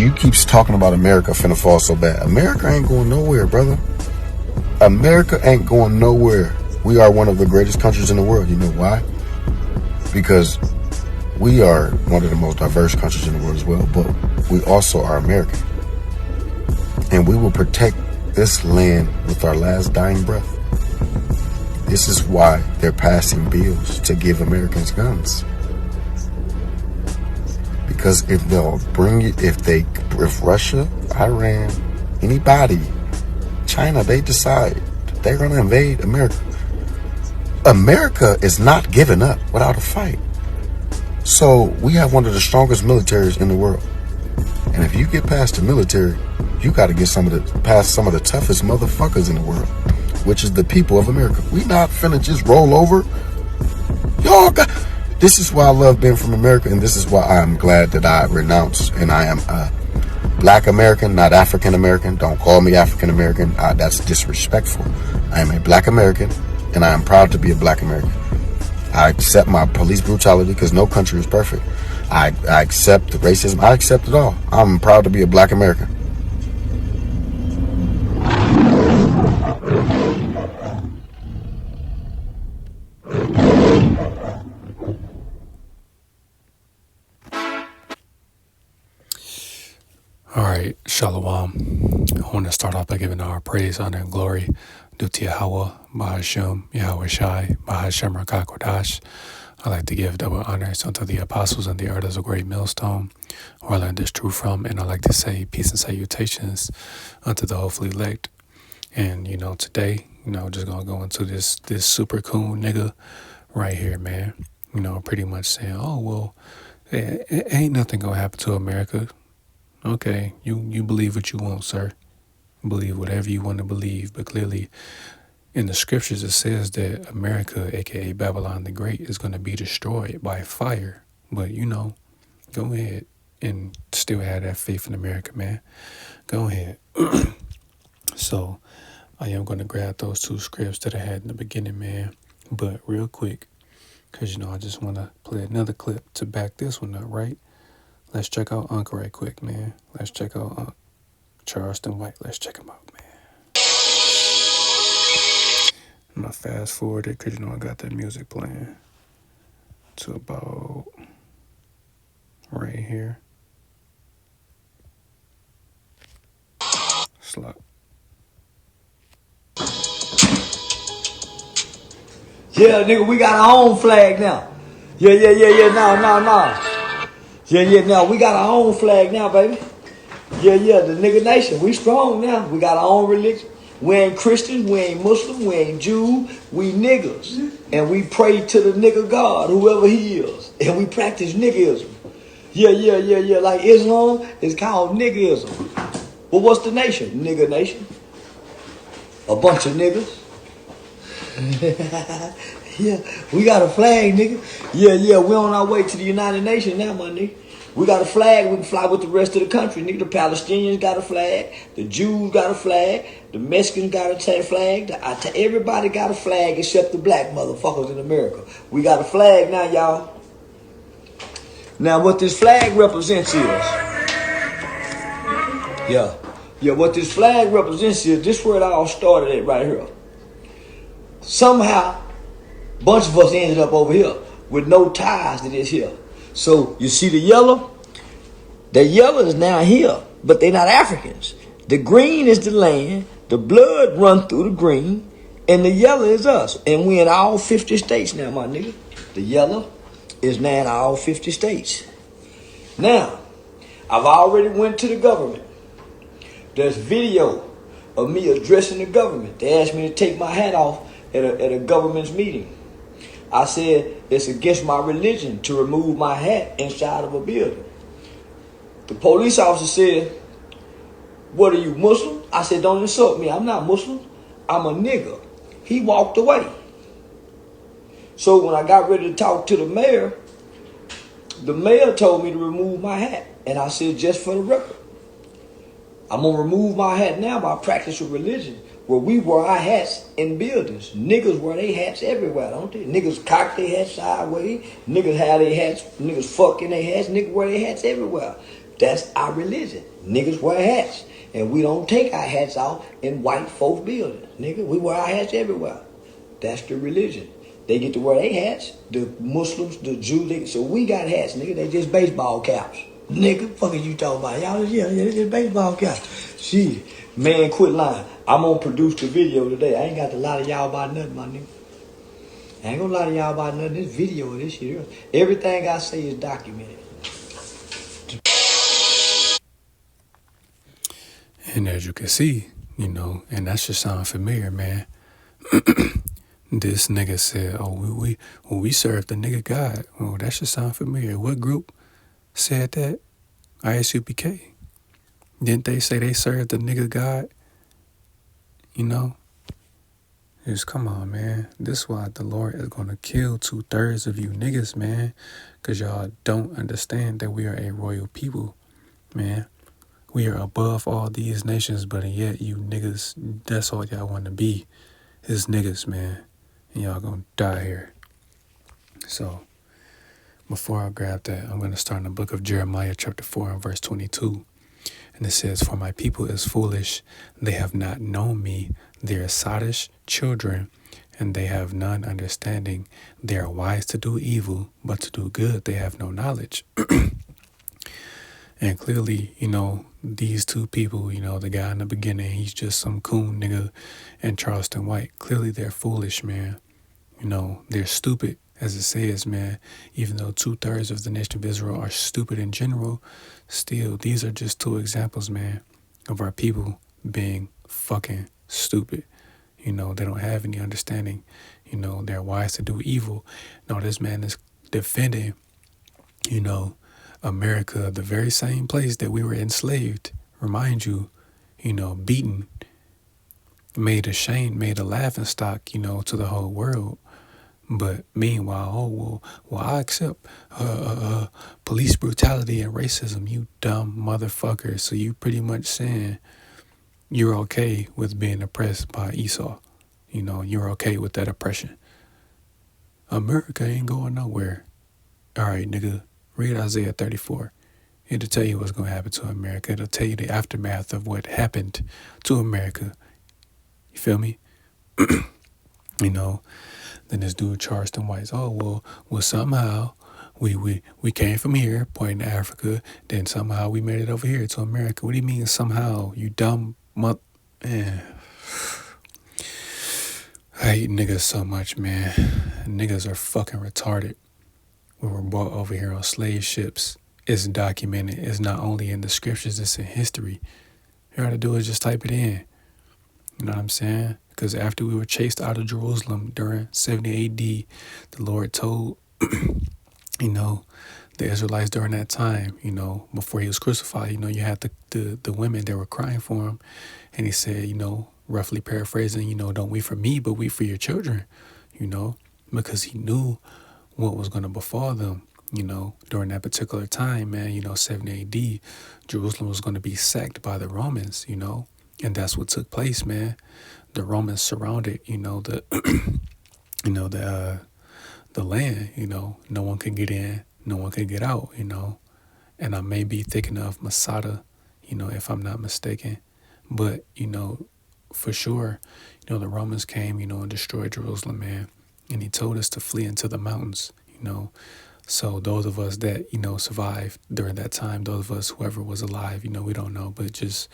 you keep talking about America finna fall so bad. America ain't going nowhere, brother. America ain't going nowhere. We are one of the greatest countries in the world. You know why? Because we are one of the most diverse countries in the world as well, but we also are American. And we will protect this land with our last dying breath. This is why they're passing bills to give Americans guns. Because if Russia, Iran, anybody, China, they decide they're going to invade America, America is not giving up without a fight. So we have one of the strongest militaries in the world. And if you get past the military, you got to get past some of the toughest motherfuckers in the world, which is the people of America. We not finna just roll over. This is why I love being from America, and this is why I'm glad that I renounce and I am a Black American, not African American. Don't call me African American. That's disrespectful. I am a Black American, and I am proud to be a Black American. I accept my police brutality because no country is perfect. I accept the racism. I accept it all. I'm proud to be a Black American. All right, Shalom. I want to start off by giving our praise, honor, and glory due to Yahweh, Bahashem, Yahweh Shai, Bahashem Rakakodash. I like to give double honors unto the apostles and the elders of Great Millstone, where I learned this truth from, and I like to say peace and salutations unto the hopefully elect. And, today, just going to go into this super cool nigga right here, man. Pretty much saying, oh, well, ain't nothing going to happen to America. Okay, you believe what you want, sir. Believe whatever you want to believe. But clearly, in the scriptures, it says that America, a.k.a. Babylon the Great, is going to be destroyed by fire. But, go ahead and still have that faith in America, man. Go ahead. So, I am going to grab those two scripts that I had in the beginning, man. But real quick, because, I just want to play another clip to back this one up, right? Let's check out Unc right quick, man. Let's check out Unc. Charleston White. Let's check him out, man. I'm going to fast forward it because, I got that music playing to about right here. Slap. Yeah, nigga, we got our own flag now. Yeah, no. Yeah, now we got our own flag now, baby. Yeah, the nigga nation. We strong now. We got our own religion. We ain't Christians, we ain't Muslim, we ain't Jew, we niggas. And we pray to the nigga God, whoever he is. And we practice niggism. Yeah. Like Islam is called niggism. But what's the nation? Nigga nation. A bunch of niggas. Yeah, we got a flag, nigga. Yeah, we on our way to the United Nations now, my nigga. We got a flag, we can fly with the rest of the country, nigga. The Palestinians got a flag, the Jews got a flag, the Mexicans got a flag, everybody got a flag except the black motherfuckers in America. We got a flag now, y'all. Now, what this flag represents is, what this flag represents is, this is where it all started at right here. Somehow, a bunch of us ended up over here with no ties to this here. So, you see the yellow? The yellow is now here, but they're not Africans. The green is the land, the blood run through the green, and the yellow is us. And we in all 50 states now, my nigga. The yellow is now in all 50 states. Now, I've already went to the government. There's video of me addressing the government. They asked me to take my hat off at a government's meeting. I said it's against my religion to remove my hat inside of a building. The police officer said, "What are you, Muslim?" I said, "Don't insult me. I'm not Muslim. I'm a nigga." He walked away. So when I got ready to talk to the mayor told me to remove my hat. And I said, just for the record, I'm going to remove my hat now by practice of religion. Where we wear our hats in buildings. Niggas wear their hats everywhere, don't they? Niggas cock their hats sideways. Niggas have their hats. Niggas fuck in their hats. Niggas wear their hats everywhere. That's our religion. Niggas wear hats. And we don't take our hats off in white folk buildings. Nigga, we wear our hats everywhere. That's the religion. They get to wear their hats. The Muslims, the Jews, so we got hats, nigga. They just baseball caps. Nigga, fuck is you talking about? Y'all, yeah, they just baseball caps. Shit. Man, quit lying. I'm gonna produce the video today. I ain't got to lie to y'all about nothing, my nigga. I ain't gonna lie to y'all about nothing. This video of this shit. Everything I say is documented. And as you can see, and that should sound familiar, man. This nigga said, "Oh, we serve the nigga God." Oh, that should sound familiar. What group said that? ISUPK. Didn't they say they served the nigga God? Just come on, man. This is why the Lord is gonna kill 2/3 of you niggas, man, because y'all don't understand that we are a royal people, man. We are above all these nations, but yet you niggas, that's all y'all want to be, is niggas, man. And y'all gonna die here. So, before I grab that, I'm gonna start in the book of Jeremiah chapter 4 and verse 22. And it says, "For my people is foolish, they have not known me, they are sottish children, and they have none understanding. They are wise to do evil, but to do good they have no knowledge." And clearly, these two people, the guy in the beginning, he's just some coon nigga, and Charleston White, clearly they're foolish, man. They're stupid, as it says, man. Even though 2/3 of the nation of Israel are stupid in general, still, these are just two examples, man, of our people being fucking stupid. They don't have any understanding. They're wise to do evil. No, this man is defending, America, the very same place that we were enslaved. Remind you, beaten, made ashamed, made a laughing stock, to the whole world. But meanwhile, I accept police brutality and racism, you dumb motherfucker. So you pretty much saying you're okay with being oppressed by Esau. You're okay with that oppression. America ain't going nowhere. All right, nigga, read Isaiah 34. It'll tell you what's going to happen to America. It'll tell you the aftermath of what happened to America. You feel me? Then this dude Charleston White's, well, somehow we came from here, pointing to Africa, then somehow we made it over here to America. What do you mean somehow, you dumb man? I hate niggas so much, man. Niggas are fucking retarded. We were brought over here on slave ships. It's documented. It's not only in the scriptures, it's in history. You gotta do is just type it in. You know what I'm saying? Because after we were chased out of Jerusalem during 70 AD, the Lord told, the Israelites during that time, before he was crucified, you had the women that were crying for him. And he said, roughly paraphrasing, don't weep for me, but weep for your children, because he knew what was going to befall them, during that particular time, man, 70 AD, Jerusalem was going to be sacked by the Romans, and that's what took place, man. The Romans surrounded, the land, no one could get in, no one could get out, and I may be thinking of Masada, if I'm not mistaken, but, for sure, the Romans came, and destroyed Jerusalem, man, and he told us to flee into the mountains, so those of us that, survived during that time, those of us, whoever was alive, we don't know, but just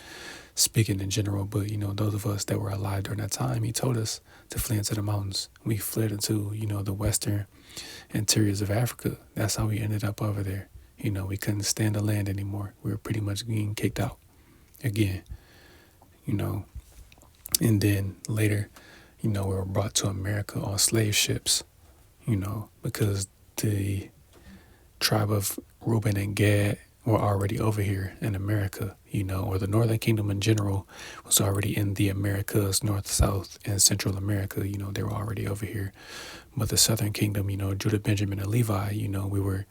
speaking in general, but, those of us that were alive during that time, he told us to flee into the mountains. We fled into, the western interiors of Africa. That's how we ended up over there. We couldn't stand the land anymore. We were pretty much getting kicked out again, and then later, we were brought to America on slave ships, because the tribe of Reuben and Gad were already over here in America, or the Northern Kingdom in general was already in the Americas, North, South, and Central America. They were already over here. But the Southern Kingdom, Judah, Benjamin, and Levi, we were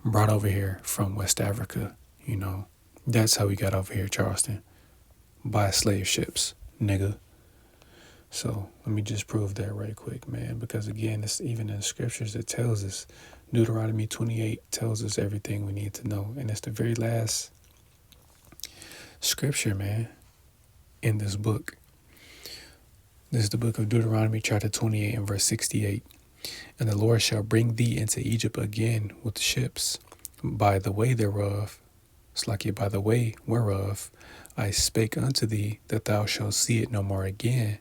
brought over here from West Africa, That's how we got over here, Charleston, by slave ships, nigga. So let me just prove that right quick, man, because again, it's even in the scriptures, it tells us, Deuteronomy 28 tells us everything we need to know. And it's the very last scripture, man, in this book. This is the book of Deuteronomy, chapter 28 and verse 68. And the Lord shall bring thee into Egypt again with ships, by the way thereof, Slakia, by the way whereof I spake unto thee, that thou shalt see it no more again.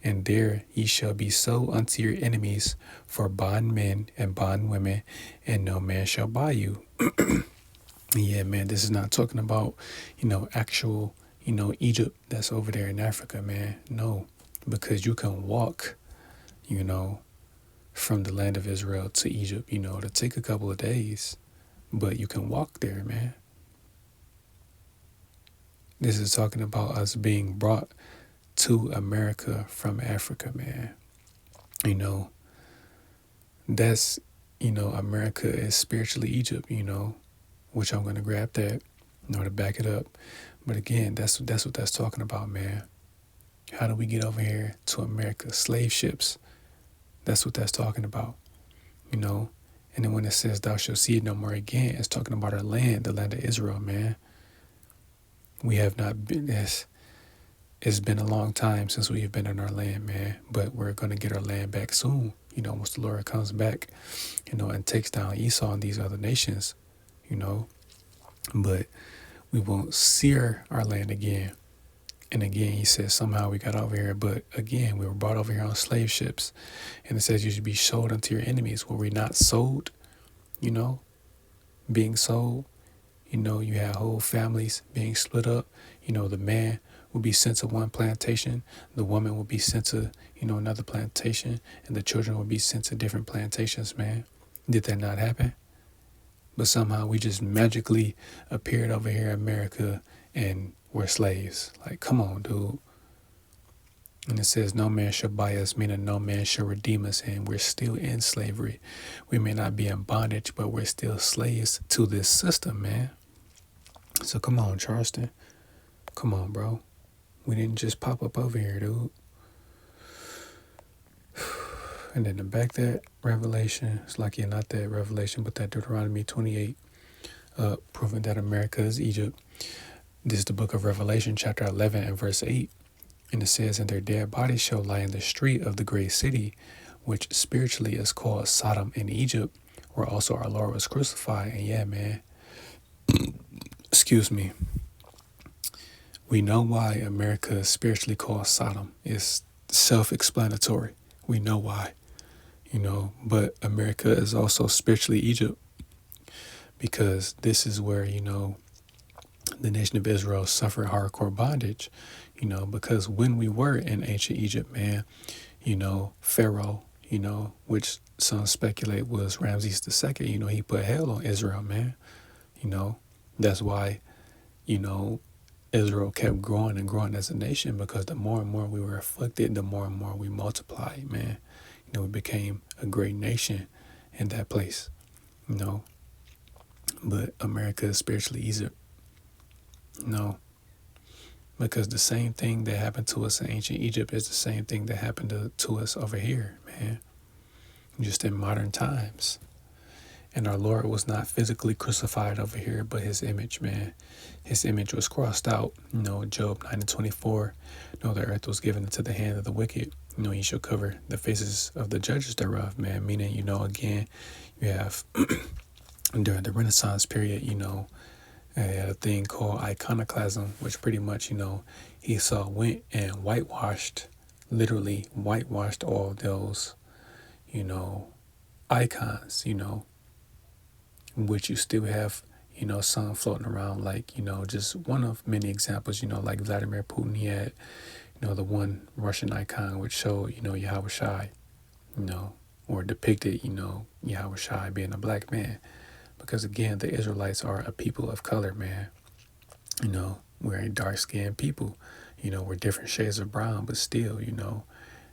And there ye shall be sold unto your enemies for bondmen and bondwomen, and no man shall buy you. Yeah, man, this is not talking about, actual, Egypt that's over there in Africa, man. No, because you can walk, from the land of Israel to Egypt, to take a couple of days, but you can walk there, man. This is talking about us being brought to America from Africa, man. That's, America is spiritually Egypt, which I'm going to grab that, to back it up. But again, that's what that's talking about, man. How do we get over here to America? Slave ships. That's what that's talking about, And then when it says thou shalt see it no more again, it's talking about our land, the land of Israel, man. We have not been this. It's been a long time since we have been in our land, man. But we're going to get our land back soon, once the Lord comes back, and takes down Esau and these other nations, But we won't sear our land again. And again, he says somehow we got over here, but again, we were brought over here on slave ships. And it says you should be sold unto your enemies. Were we not sold, being sold? You had whole families being split up. The man would be sent to one plantation, the woman would be sent to, another plantation, and the children would be sent to different plantations, man. Did that not happen? But somehow we just magically appeared over here in America and we're slaves. Like, come on, dude. And it says, no man shall buy us, meaning no man shall redeem us, and we're still in slavery. We may not be in bondage, but we're still slaves to this system, man. So come on, Charleston. Come on, bro. We didn't just pop up over here, dude. And then to back that Revelation, it's like, not that Revelation, but that Deuteronomy 28, proving that America is Egypt. This is the book of Revelation, chapter 11 and verse 8. And it says, and their dead bodies shall lie in the street of the great city, which spiritually is called Sodom in Egypt, where also our Lord was crucified. And yeah, man, excuse me. We know why America is spiritually called Sodom. It's self-explanatory. We know why, but America is also spiritually Egypt, because this is where, the nation of Israel suffered hardcore bondage, because when we were in ancient Egypt, man, Pharaoh, which some speculate was Ramses II, he put hell on Israel, man. That's why, Israel kept growing and growing as a nation, because the more and more we were afflicted, the more and more we multiplied, man. We became a great nation in that place, But America is spiritually Egypt. No, because the same thing that happened to us in ancient Egypt is the same thing that happened to us over here, man, just in modern times. And our Lord was not physically crucified over here, but his image, man. His image was crossed out. Job 9:24. The earth was given into the hand of the wicked. He shall cover the faces of the judges thereof, man. Meaning, again, you have during the Renaissance period, they had a thing called iconoclasm, which pretty much, Esau went and literally whitewashed all those, icons, which you still have, some floating around, like, just one of many examples, like Vladimir Putin. He had, the one Russian icon which showed, Yahweh Shai, or depicted, Yahweh Shai being a black man. Because again, the Israelites are a people of color, man. We're a dark-skinned people. We're different shades of brown, but still,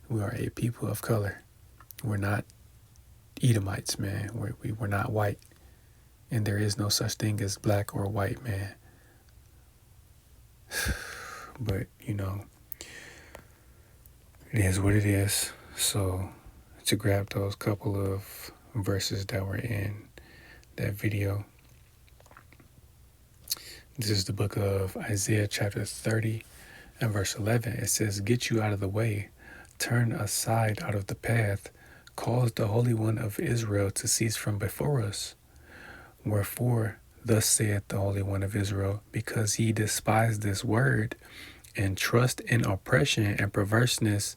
we are a people of color. We're not Edomites, man. We're not white. And there is no such thing as black or white, man. But, it is what it is. So, to grab those couple of verses that were in that video, This is the book of Isaiah chapter 30 and verse 11. It says, "Get you out of the way, turn aside out of the path, cause the Holy One of Israel to cease from before us. Wherefore, thus saith the Holy One of Israel, because ye despise this word, and trust in oppression and perverseness,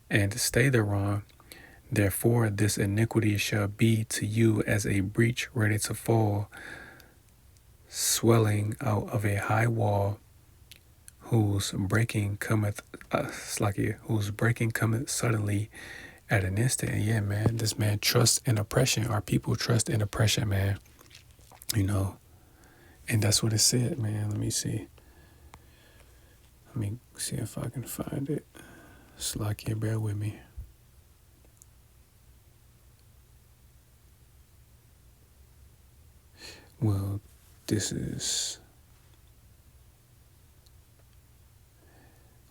and stay thereon, therefore this iniquity shall be to you as a breach ready to fall, swelling out of a high wall, whose breaking cometh suddenly at an instant." And yeah, man, this man trusts in oppression. Our people trust in oppression, man. And that's what it said, man. Let me see if I can find it. Slakia, bear with me. Well,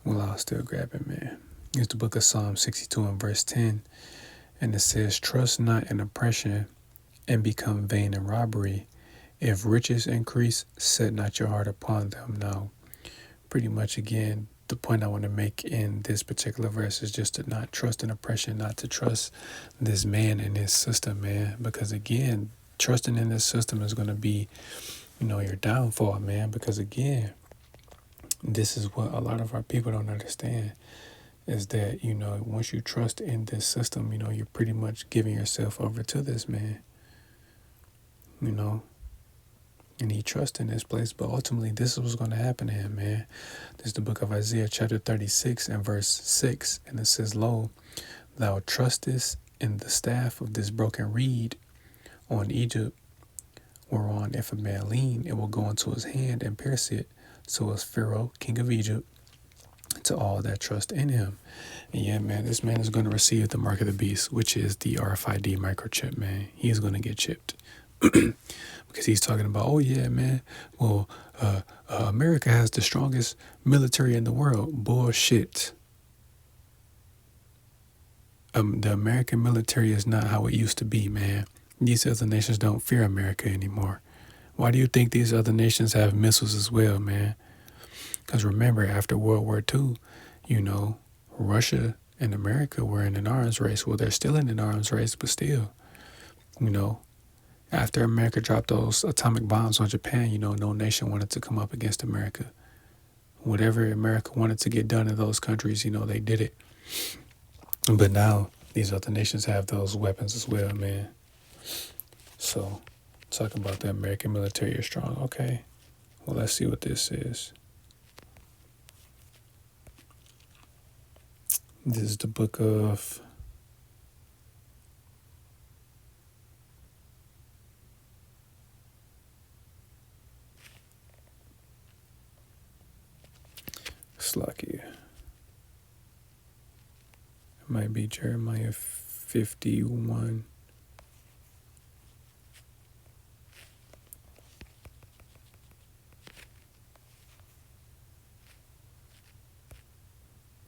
I'll still grab it, man. It's the book of Psalm 62 and verse 10. And it says, "Trust not in oppression, and become vain in robbery. If riches increase, set not your heart upon them." Now, pretty much, again, the point I want to make in this particular verse is just to not trust in oppression, not to trust this man and his system, man. Because, again, trusting in this system is going to be, your downfall, man. Because, again, this is what a lot of our people don't understand, is that, once you trust in this system, you're pretty much giving yourself over to this man, and he trusts in this place. But ultimately, this is what's going to happen to him, man. This is the book of Isaiah chapter 36 and verse 6. And it says, "Lo, thou trustest in the staff of this broken reed on Egypt, whereon if a man lean, it will go into his hand and pierce it. So is Pharaoh, king of Egypt, to all that trust in him." And yeah, man, this man is going to receive the mark of the beast, which is the RFID microchip, man. He is going to get chipped. Because he's talking about, oh yeah, man, well, America has the strongest military in the world. Bullshit. The American military is not how it used to be, man. These other nations don't fear America anymore. Why do you think these other nations have missiles as well, man? Because remember, after World War II, Russia and America were in an arms race. Well, they're still in an arms race, but still, after America dropped those atomic bombs on Japan, no nation wanted to come up against America. Whatever America wanted to get done in those countries, they did it. But now these other nations have those weapons as well, man. So, talking about the American military is strong. Okay, well, let's see what this is. This is the book of Slakia. It might be Jeremiah 51.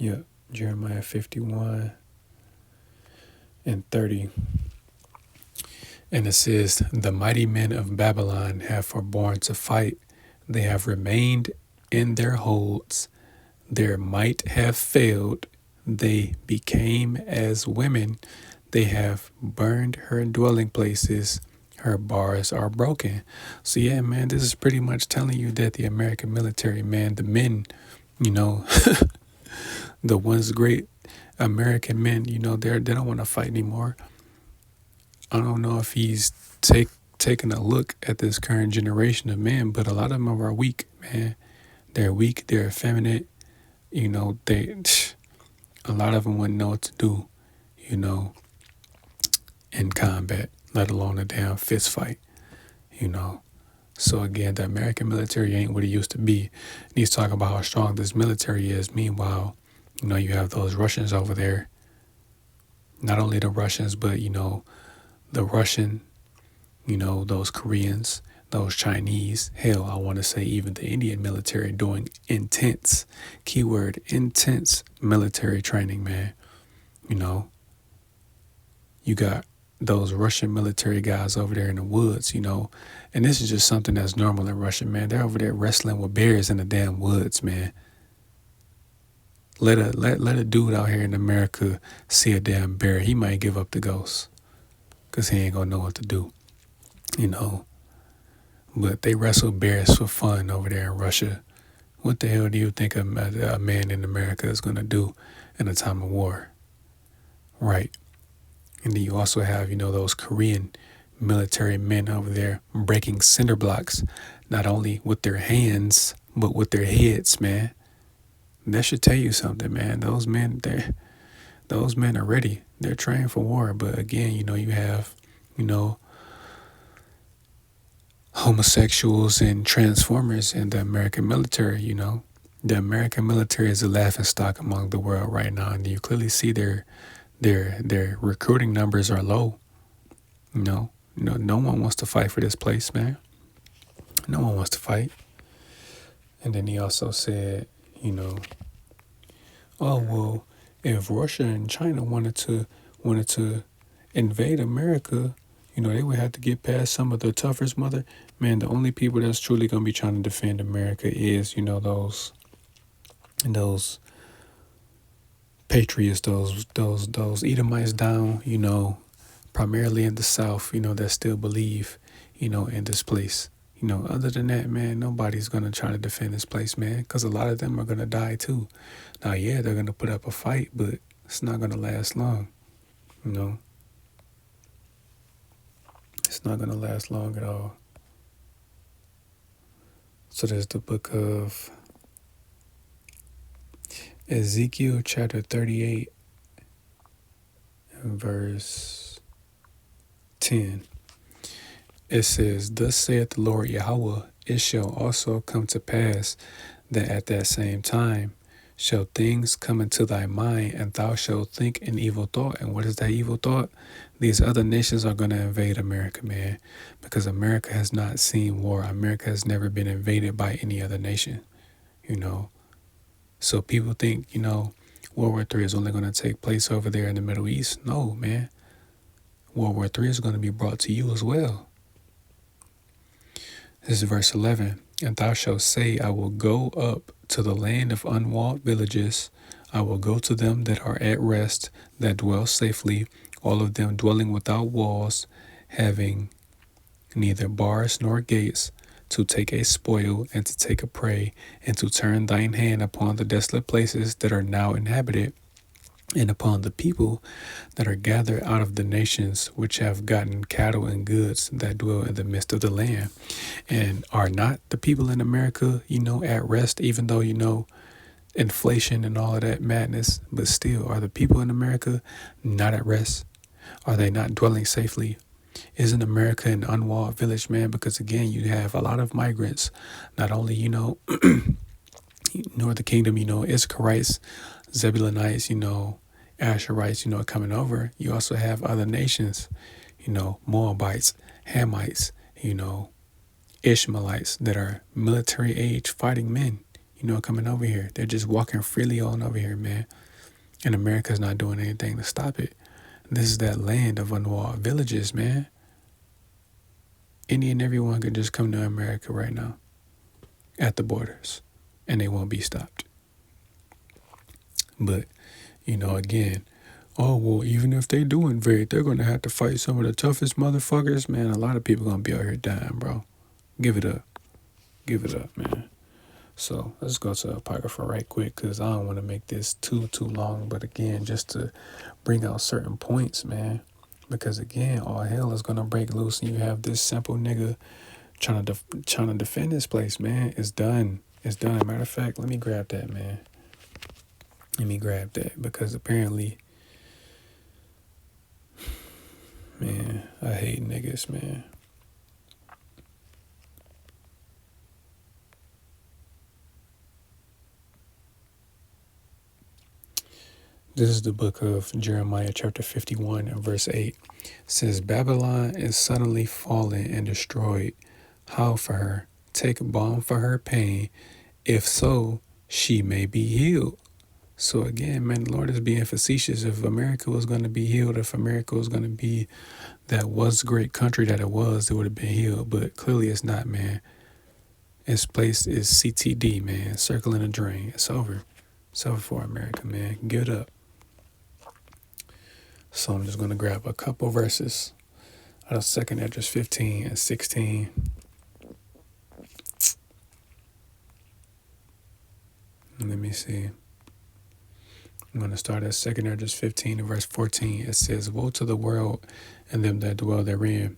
Yep, Jeremiah 51 and 30. And it says, "The mighty men of Babylon have forborne to fight. They have remained in their holds. Their might have failed. They became as women. They have burned her dwelling places. Her bars are broken." So yeah, man, this is pretty much telling you that the American military, man, the men, the once great American men, they don't want to fight anymore. I don't know if he's taking a look at this current generation of men, but a lot of them are weak, man. They're weak. They're effeminate. A lot of them wouldn't know what to do, in combat, let alone a damn fist fight, So again, the American military ain't what it used to be. And he's talking about how strong this military is. Meanwhile, you have those Russians over there. Not only the Russians, but, the Russian, those Koreans, those Chinese, hell, I want to say even the Indian military doing intense, keyword, intense military training, man. You got those Russian military guys over there in the woods, you know. And this is just something that's normal in Russia, man. They're over there wrestling with bears in the damn woods, man. Let a dude out here in America see a damn bear. He might give up the ghost because he ain't gonna know what to do, you know. But they wrestle bears for fun over there in Russia. What the hell do you think a man in America is gonna do in a time of war? Right. And then you also have, you know, those Korean military men over there breaking cinder blocks, not only with their hands, but with their heads, man. That should tell you something, man. Those men are ready. They're trained for war. But again, you know, you have, you know, homosexuals and transformers in the American military, you know. The American military is a laughingstock among the world right now, and you clearly see their recruiting numbers are low. You know, no one wants to fight for this place, man. No one wants to fight. And then he also said, you know, oh well, if Russia and China wanted to invade America, you know, they would have to get past some of the toughest mother. Man, the only people that's truly gonna be trying to defend America is, you know, those patriots, those Edomites down, you know, primarily in the South, you know, that still believe, you know, in this place. You know, other than that, man, nobody's going to try to defend this place, man, because a lot of them are going to die too. Now, yeah, they're going to put up a fight, but it's not going to last long, you know. It's not going to last long at all. So there's the book of Ezekiel chapter 38 and verse 10. It says, thus saith the Lord Yahweh, it shall also come to pass that at that same time shall things come into thy mind, and thou shalt think an evil thought. And what is that evil thought? These other nations are going to invade America, man, because America has not seen war. America has never been invaded by any other nation, you know. So people think, you know, World War III is only going to take place over there in the Middle East. No, man. World War III is going to be brought to you as well. This is verse 11. And thou shalt say, I will go up to the land of unwalled villages. I will go to them that are at rest, that dwell safely, all of them dwelling without walls, having neither bars nor gates, to take a spoil and to take a prey, and to turn thine hand upon the desolate places that are now inhabited, and upon the people that are gathered out of the nations which have gotten cattle and goods that dwell in the midst of the land. And are not the people in America, you know, at rest, even though, you know, inflation and all of that madness, but still, are the people in America not at rest? Are they not dwelling safely? Isn't America an unwalled village, man? Because again, you have a lot of migrants, not only, you know, Northern Kingdom, you know, Issacharites, Zebulonites, you know, Asherites, you know, coming over. You also have other nations, you know, Moabites, Hamites, you know, Ishmaelites that are military age fighting men, you know, coming over here. They're just walking freely on over here, man. And America's not doing anything to stop it. This is that land of unwalled villages, man. Any and everyone could just come to America right now at the borders, and they won't be stopped. But, you know, again, oh, well, even if they do invade, they're going to have to fight some of the toughest motherfuckers. Man, a lot of people going to be out here dying, bro. Give it up. Give it up, man. So let's go to Apocrypha right quick, because I don't want to make this too long. But again, just to bring out certain points, man. Because again, all hell is going to break loose, and you have this simple nigga trying to defend this place, man. It's done. It's done. Matter of fact, let me grab that, man. Let me grab that, because apparently, man, I hate niggas, man. This is the book of Jeremiah chapter 51 and verse 8. It says, Babylon is suddenly fallen and destroyed. Howl for her. Take balm for her pain. If so, she may be healed. So again, man, the Lord is being facetious. If America was going to be healed, if America was going to be that was great country that it was, it would have been healed. But clearly it's not, man. Its place is CTD, man, circling the drain. It's over. It's over for America, man. Give it up. So I'm just going to grab a couple verses out of 2nd Esdras 15 and 16. Let me see. I'm going to start at 2nd Esdras 15 and verse 14. It says, "Woe to the world and them that dwell therein,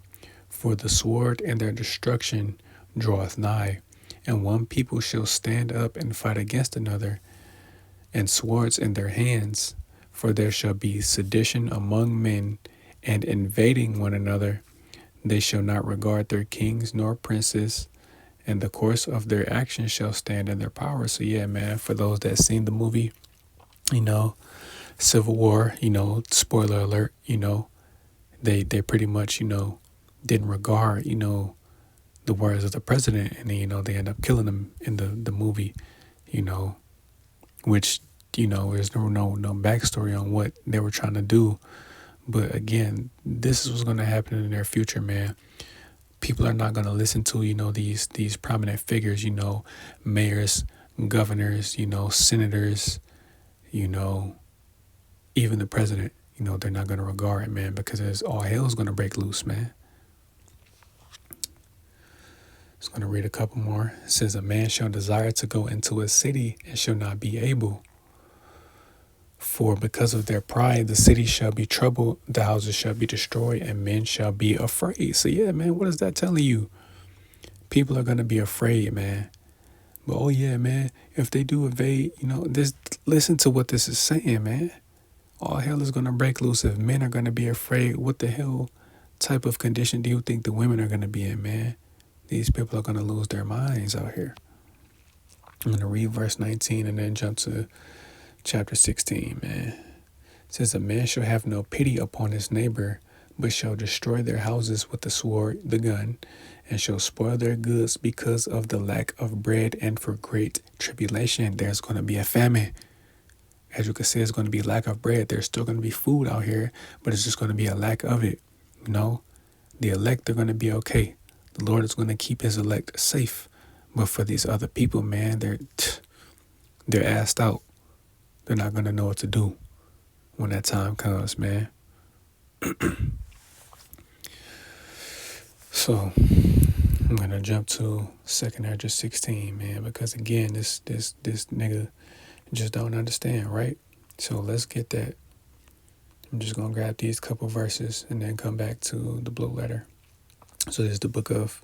for the sword and their destruction draweth nigh, and one people shall stand up and fight against another, and swords in their hands, for there shall be sedition among men, and invading one another. They shall not regard their kings nor princes, and the course of their actions shall stand in their power." So yeah, man, for those that seen the movie, Civil War, spoiler alert, they pretty much, didn't regard, the words of the president, and then, they end up killing him in the movie, which, there's no backstory on what they were trying to do. But again, this is what's going to happen in their future, man. People are not going to listen to, these prominent figures, mayors, governors, senators, even the president, they're not going to regard it, man, because all hell is going to break loose, man. Just going to read a couple more. It says, "A man shall desire to go into a city and shall not be able. For because of their pride, the city shall be troubled, the houses shall be destroyed, and men shall be afraid." So yeah, man, what is that telling you? People are going to be afraid, man. But oh yeah, man, if they do invade, listen to what this is saying, man. All hell is going to break loose. If men are going to be afraid, what the hell type of condition do you think the women are going to be in, man? These people are going to lose their minds out here. I'm going to read verse 19 and then jump to chapter 16, man. It says, "A man shall have no pity upon his neighbor, but shall destroy their houses with the sword, the gun, and shall spoil their goods because of the lack of bread and for great tribulation." There's going to be a famine. As you can see, it's going to be lack of bread. There's still going to be food out here, but it's just going to be a lack of it. The elect are going to be okay. The Lord is going to keep his elect safe. But for these other people, man, they're assed out. They're not going to know what to do when that time comes, man. So I'm going to jump to 2nd Esdras 16, man, because again, this nigga just don't understand, right? So let's get that. I'm just going to grab these couple verses and then come back to the blue letter. So this is the book of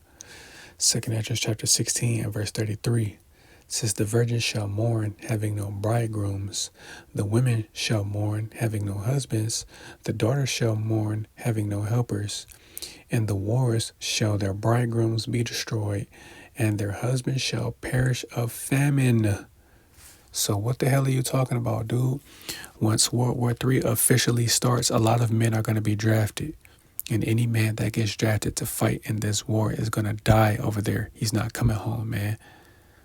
2nd Esdras chapter 16 and verse 33. It says, "The virgins shall mourn, having no bridegrooms. The women shall mourn, having no husbands. The daughters shall mourn, having no helpers. In the wars shall their bridegrooms be destroyed, and their husbands shall perish of famine." So what the hell are you talking about, dude? Once World War III officially starts, a lot of men are going to be drafted. And any man that gets drafted to fight in this war is going to die over there. He's not coming home, man.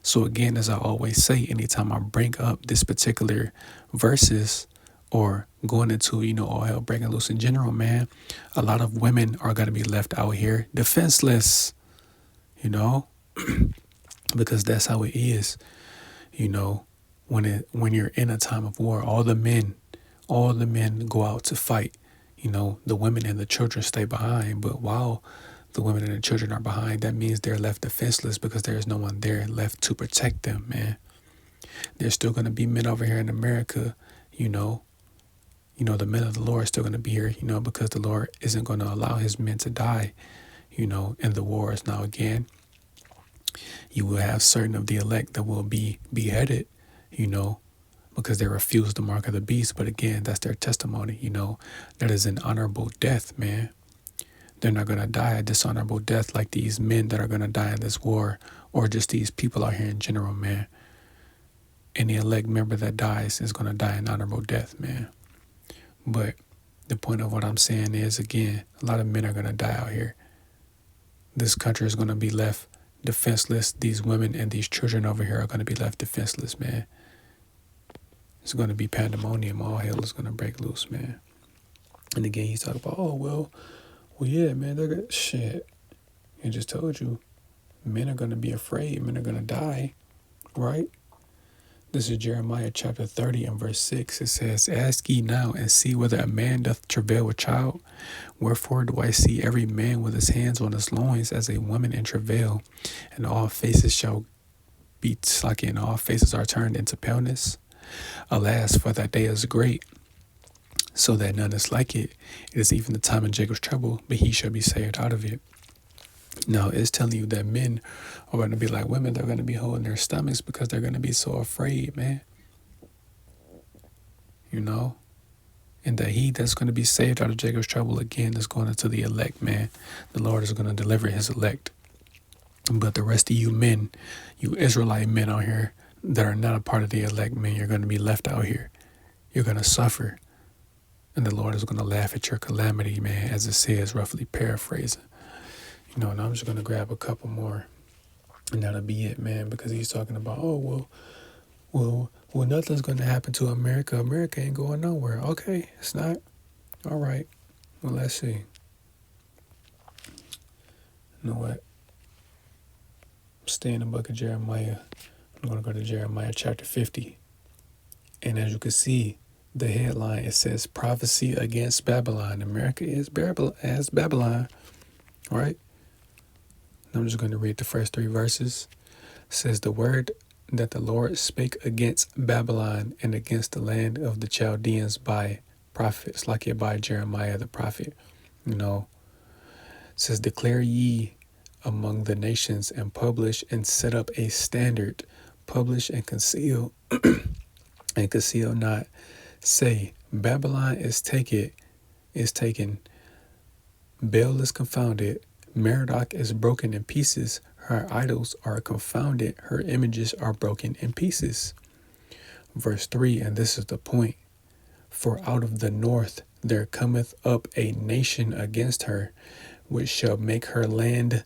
So again, as I always say, anytime I bring up this particular verses or going into, all hell breaking loose in general, man, a lot of women are going to be left out here defenseless, because that's how it is, when you're in a time of war, all the men go out to fight. The women and the children stay behind. But while the women and the children are behind, that means they're left defenseless because there's no one there left to protect them, man. There's still going to be men over here in America, the men of the Lord are still going to be here, because the Lord isn't going to allow his men to die, in the wars. Now, again, you will have certain of the elect that will be beheaded, because they refuse the mark of the beast. But again, that's their testimony, that is an honorable death, man. They're not going to die a dishonorable death like these men that are going to die in this war, or just these people out here in general, man. Any elect member that dies is going to die an honorable death, man. But the point of what I'm saying is, again, a lot of men are going to die out here. This country is going to be left defenseless. These women and these children over here are going to be left defenseless, man. It's going to be pandemonium. All hell is going to break loose, man. And again, he's talking about, oh, well, yeah, man, they're good. Shit. I just told you, men are going to be afraid. Men are going to die, right? This is Jeremiah chapter 30 and verse 6. It says, ask ye now and see whether a man doth travail with child. Wherefore do I see every man with his hands on his loins as a woman in travail, and all faces shall be slack, and all faces are turned into paleness. Alas, for that day is great, so that none is like it. It is even the time of Jacob's trouble, but he shall be saved out of it. Now, it's telling you that men are going to be like women. They're going to be holding their stomachs because they're going to be so afraid, man. You know? And that he that's going to be saved out of Jacob's trouble again is going into the elect, man. The Lord is going to deliver his elect. But the rest of you men, you Israelite men out here that are not a part of the elect, man, you're going to be left out here. You're going to suffer. And the Lord is going to laugh at your calamity, man, as it says, roughly paraphrasing. You know, and I'm just going to grab a couple more, and that'll be it, man, because he's talking about, oh, well, nothing's going to happen to America. America ain't going nowhere. Okay, it's not. All right. Well, let's see. You know what? Stay in the book of Jeremiah. I'm going to go to Jeremiah chapter 50. And as you can see, the headline, it says, prophecy against Babylon. America is Babylon, right? I'm just going to read the first 3 verses. It says, the word that the Lord spake against Babylon and against the land of the Chaldeans by prophets, like it by Jeremiah the prophet. You know, it says, declare ye among the nations and publish and set up a standard, publish and conceal and conceal not. Say, Babylon is taken, Baal is confounded, Merodach is broken in pieces, her idols are confounded, her images are broken in pieces. Verse 3, and this is the point. For out of the north there cometh up a nation against her, which shall make her land